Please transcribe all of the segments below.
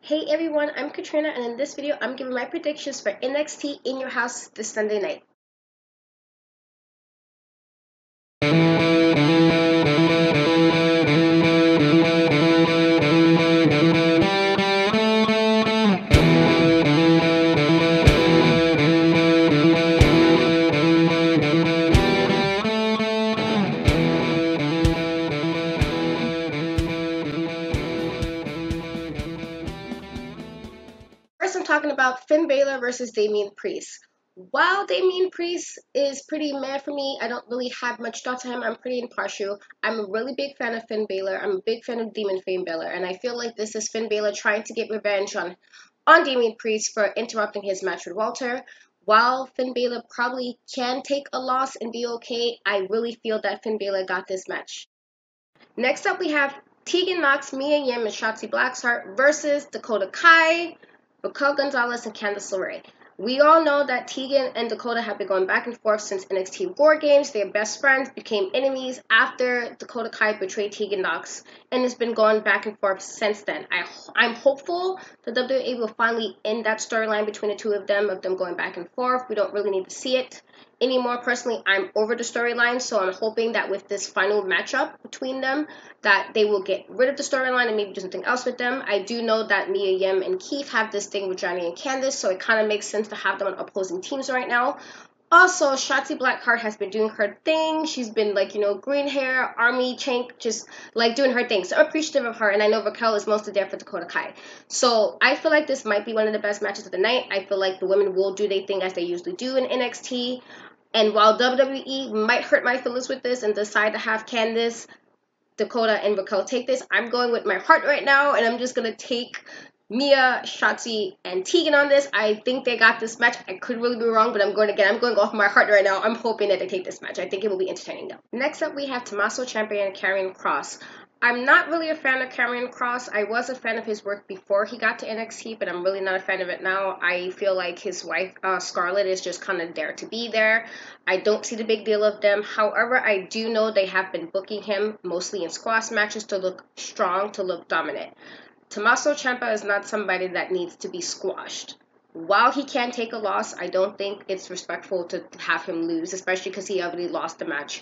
Hey everyone, I'm Katrina, and in this video, I'm giving my predictions for NXT in your house this Sunday night. First, I'm talking about Finn Balor versus Damian Priest. While Damian Priest is pretty meh for me, I don't really have much thoughts on him. I'm pretty impartial. I'm a really big fan of Finn Balor. I'm a big fan of Demon Finn Balor, and I feel like this is Finn Balor trying to get revenge on Damian Priest for interrupting his match with Walter. While Finn Balor probably can take a loss and be okay, I really feel that Finn Balor got this match. Next up, we have Tegan Nox, Mia Yim, and Shotzi Blackheart versus Dakota Kai, Raquel Gonzalez, and Candice LeRae. We all know that Tegan and Dakota have been going back and forth since NXT War Games. They're best friends, became enemies after Dakota Kai betrayed Tegan Nox, and it's been going back and forth since then. I'm hopeful that WWE will finally end that storyline between the two of them going back and forth. We don't really need to see it anymore. Personally, I'm over the storyline, so I'm hoping that with this final matchup between them, that they will get rid of the storyline and maybe do something else with them. I do know that Mia Yim and Keith have this thing with Johnny and Candice, so it kind of makes sense to have them on opposing teams right now. Also, Shotzi Blackheart has been doing her thing. She's been green hair, army chink, just doing her thing. So I'm appreciative of her, and I know Raquel is mostly there for Dakota Kai. So I feel like this might be one of the best matches of the night. I feel like the women will do their thing as they usually do in NXT. And while WWE might hurt my feelings with this and decide to have Candice, Dakota, and Raquel take this, I'm going with my heart right now, and I'm just going to take Mia, Shotzi, and Tegan on this. I think they got this match. I could really be wrong, but I'm going off my heart right now. I'm hoping that they take this match. I think it will be entertaining though. Next up, we have Tommaso Ciampa and Karrion Kross. I'm not really a fan of Karrion Kross. I was a fan of his work before he got to NXT, but I'm really not a fan of it now. I feel like his wife, Scarlett, is just kind of there to be there. I don't see the big deal of them. However, I do know they have been booking him mostly in squash matches to look strong, to look dominant. Tommaso Ciampa is not somebody that needs to be squashed. While he can take a loss, I don't think it's respectful to have him lose, especially because he already lost the match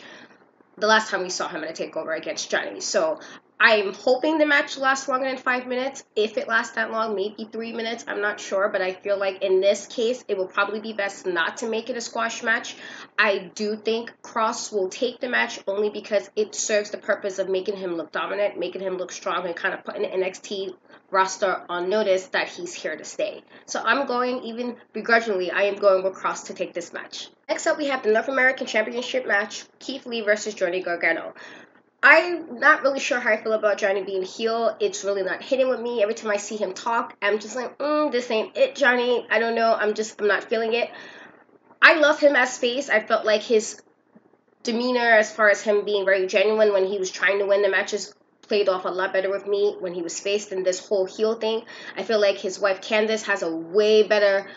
the last time we saw him in a takeover against Johnny. So I'm hoping the match lasts longer than 5 minutes. If it lasts that long, maybe 3 minutes, I'm not sure. But I feel like in this case, it will probably be best not to make it a squash match. I do think Kross will take the match only because it serves the purpose of making him look dominant, making him look strong, and kind of putting the NXT roster on notice that he's here to stay. So I'm going, even begrudgingly, I am going with Kross to take this match. Next up, we have the North American Championship match, Keith Lee versus Johnny Gargano. I'm not really sure how I feel about Johnny being heel. It's really not hitting with me. Every time I see him talk, I'm just like, this ain't it, Johnny. I don't know. I'm not feeling it. I love him as face. I felt like his demeanor, as far as him being very genuine when he was trying to win the matches, played off a lot better with me when he was faced in this whole heel thing. I feel like his wife Candice has a way better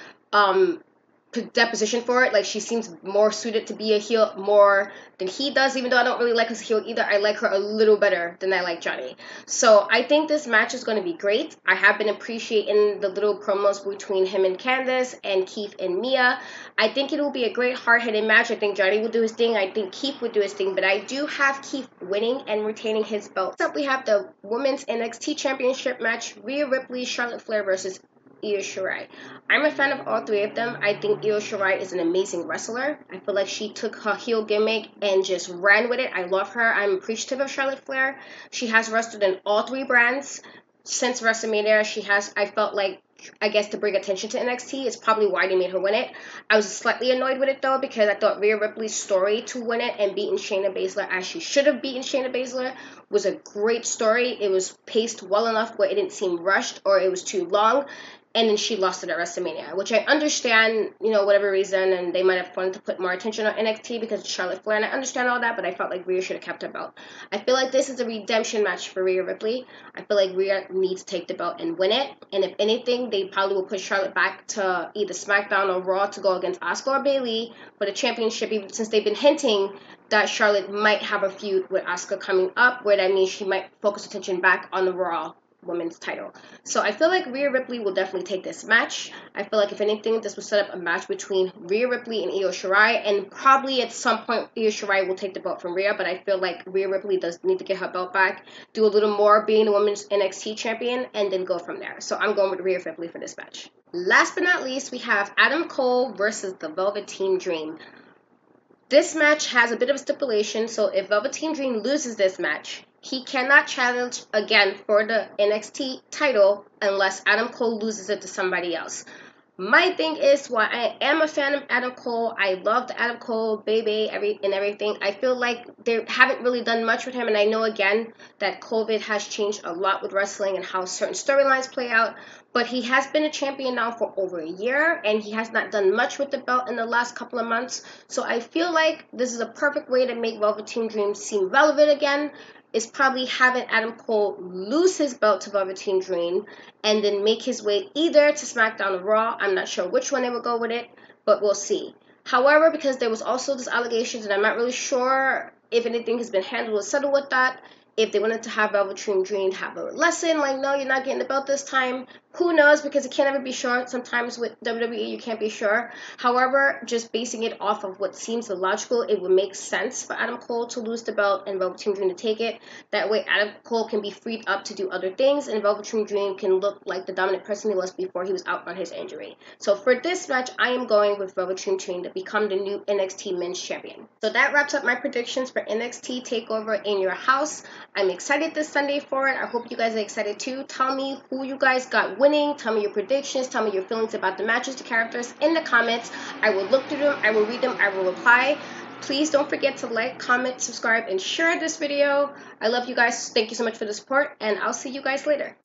deposition for it. Like, she seems more suited to be a heel more than he does, even though I don't really like his heel either. I like her a little better than I like Johnny. So I think this match is going to be great. I have been appreciating the little promos between him and Candice and Keith and Mia. I think it will be a great hard-hitting match. I think Johnny will do his thing. I think Keith would do his thing, but I do have Keith winning and retaining his belt. Next up, we have the Women's NXT Championship match, Rhea Ripley, Charlotte Flair versus Io Shirai. I'm a fan of all three of them. I think Io Shirai is an amazing wrestler. I feel like she took her heel gimmick and just ran with it. I love her. I'm appreciative of Charlotte Flair. She has wrestled in all three brands since WrestleMania. I felt like, I guess, to bring attention to NXT is probably why they made her win it. I was slightly annoyed with it though, because I thought Rhea Ripley's story to win it and beating Shayna Baszler as she should have beaten Shayna Baszler was a great story. It was paced well enough where it didn't seem rushed or it was too long. And then she lost it at WrestleMania, which I understand, whatever reason, and they might have wanted to put more attention on NXT because of Charlotte Flair, and I understand all that, but I felt like Rhea should have kept her belt. I feel like this is a redemption match for Rhea Ripley. I feel like Rhea needs to take the belt and win it, and if anything, they probably will push Charlotte back to either SmackDown or Raw to go against Asuka or Bayley for the championship, even since they've been hinting that Charlotte might have a feud with Asuka coming up, where that means she might focus attention back on the Raw women's title. So I feel like Rhea Ripley will definitely take this match. I feel like if anything, this will set up a match between Rhea Ripley and Io Shirai, and probably at some point Io Shirai will take the belt from Rhea, but I feel like Rhea Ripley does need to get her belt back, do a little more being the women's NXT champion, and then go from there. So I'm going with Rhea Ripley for this match. Last but not least, we have Adam Cole versus the Velveteen Dream. This match has a bit of a stipulation, so if Velveteen Dream loses this match, he cannot challenge again for the NXT title unless Adam Cole loses it to somebody else. My thing is, while I am a fan of Adam Cole, I love the Adam Cole baby and everything. I feel like they haven't really done much with him, and I know again that COVID has changed a lot with wrestling and how certain storylines play out. But he has been a champion now for over a year, and he has not done much with the belt in the last couple of months. So I feel like this is a perfect way to make Velveteen Dream seem relevant again. Is probably having Adam Cole lose his belt to Velveteen Dream and then make his way either to SmackDown or Raw. I'm not sure which one they will go with it, but we'll see. However, because there was also this allegations, and I'm not really sure if anything has been handled or settled with that, if they wanted to have Velveteen Dream have a lesson, like, no, you're not getting the belt this time. Who knows, because it can't ever be sure. Sometimes with WWE, you can't be sure. However, just basing it off of what seems illogical, it would make sense for Adam Cole to lose the belt and Velveteen Dream to take it. That way, Adam Cole can be freed up to do other things, and Velveteen Dream can look like the dominant person he was before he was out on his injury. So for this match, I am going with Velveteen Dream to become the new NXT Men's Champion. So that wraps up my predictions for NXT Takeover in your house. I'm excited this Sunday for it. I hope you guys are excited too. Tell me who you guys got winning. Tell me your predictions. Tell me your feelings about the matches, the characters in the comments. I will look through them. I will read them. I will reply. Please don't forget to like, comment, subscribe, and share this video. I love you guys. Thank you so much for the support, and I'll see you guys later.